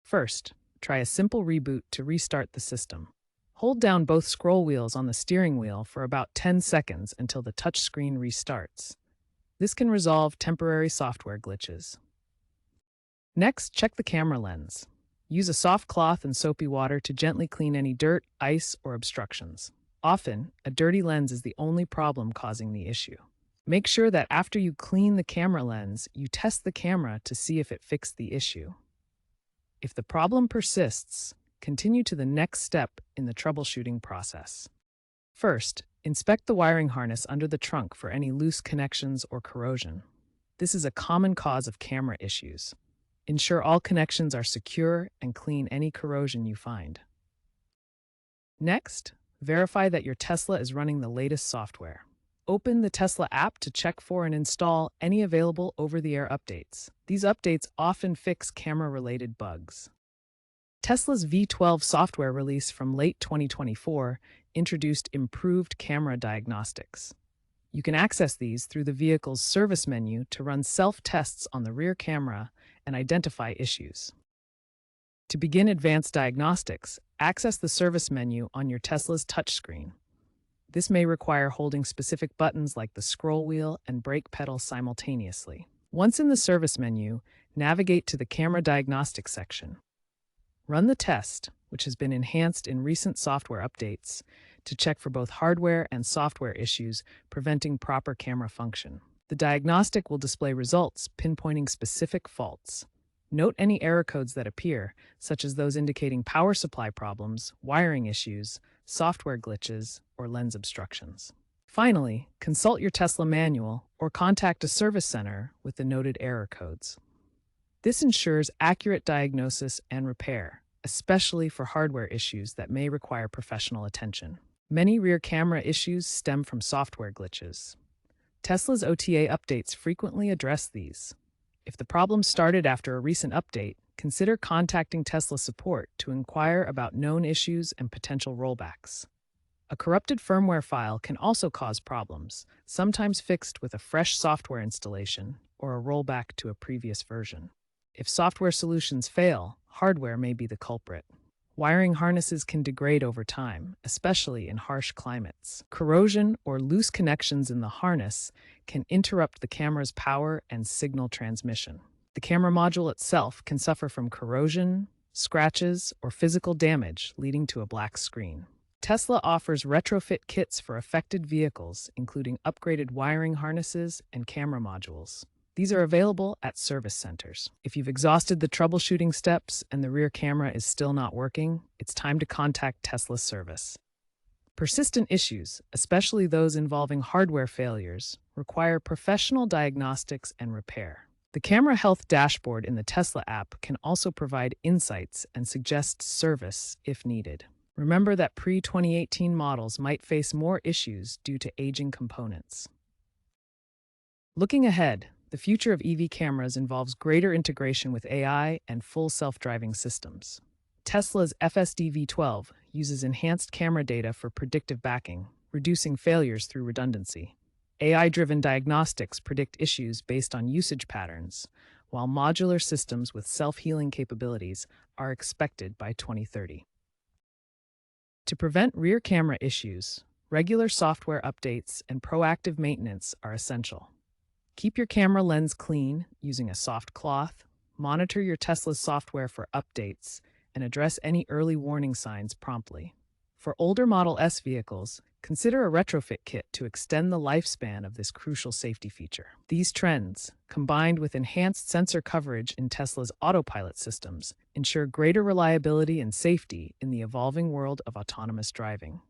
First, try a simple reboot to restart the system. Hold down both scroll wheels on the steering wheel for about 10 seconds until the touchscreen restarts. This can resolve temporary software glitches. Next, check the camera lens. Use a soft cloth and soapy water to gently clean any dirt, ice, or obstructions. Often, a dirty lens is the only problem causing the issue. Make sure that after you clean the camera lens, you test the camera to see if it fixed the issue. If the problem persists, continue to the next step in the troubleshooting process. First, inspect the wiring harness under the trunk for any loose connections or corrosion. This is a common cause of camera issues. Ensure all connections are secure and clean any corrosion you find. Next, verify that your Tesla is running the latest software. Open the Tesla app to check for and install any available over-the-air updates. These updates often fix camera-related bugs. Tesla's V12 software release from late 2024 introduced improved camera diagnostics. You can access these through the vehicle's service menu to run self-tests on the rear camera and identify issues. To begin advanced diagnostics, access the service menu on your Tesla's touchscreen. This may require holding specific buttons like the scroll wheel and brake pedal simultaneously. Once in the service menu, navigate to the camera diagnostics section. Run the test, which has been enhanced in recent software updates, to check for both hardware and software issues preventing proper camera function. The diagnostic will display results pinpointing specific faults. Note any error codes that appear, such as those indicating power supply problems, wiring issues, software glitches, or lens obstructions. Finally, consult your Tesla manual or contact a service center with the noted error codes. This ensures accurate diagnosis and repair, especially for hardware issues that may require professional attention. Many rear camera issues stem from software glitches. Tesla's OTA updates frequently address these. If the problem started after a recent update, consider contacting Tesla support to inquire about known issues and potential rollbacks. A corrupted firmware file can also cause problems, sometimes fixed with a fresh software installation or a rollback to a previous version. If software solutions fail, hardware may be the culprit. Wiring harnesses can degrade over time, especially in harsh climates. Corrosion or loose connections in the harness can interrupt the camera's power and signal transmission. The camera module itself can suffer from corrosion, scratches, or physical damage, leading to a black screen. Tesla offers retrofit kits for affected vehicles, including upgraded wiring harnesses and camera modules. These are available at service centers. If you've exhausted the troubleshooting steps and the rear camera is still not working, it's time to contact Tesla's service. Persistent issues, especially those involving hardware failures, require professional diagnostics and repair. The camera health dashboard in the Tesla app can also provide insights and suggest service if needed. Remember that pre-2018 models might face more issues due to aging components. Looking ahead, the future of EV cameras involves greater integration with AI and full self-driving systems. Tesla's FSD V12 uses enhanced camera data for predictive backing, reducing failures through redundancy. AI-driven diagnostics predict issues based on usage patterns, while modular systems with self-healing capabilities are expected by 2030. To prevent rear camera issues, regular software updates and proactive maintenance are essential. Keep your camera lens clean using a soft cloth, monitor your Tesla's software for updates, and address any early warning signs promptly. For older Model S vehicles, consider a retrofit kit to extend the lifespan of this crucial safety feature. These trends, combined with enhanced sensor coverage in Tesla's autopilot systems, ensure greater reliability and safety in the evolving world of autonomous driving.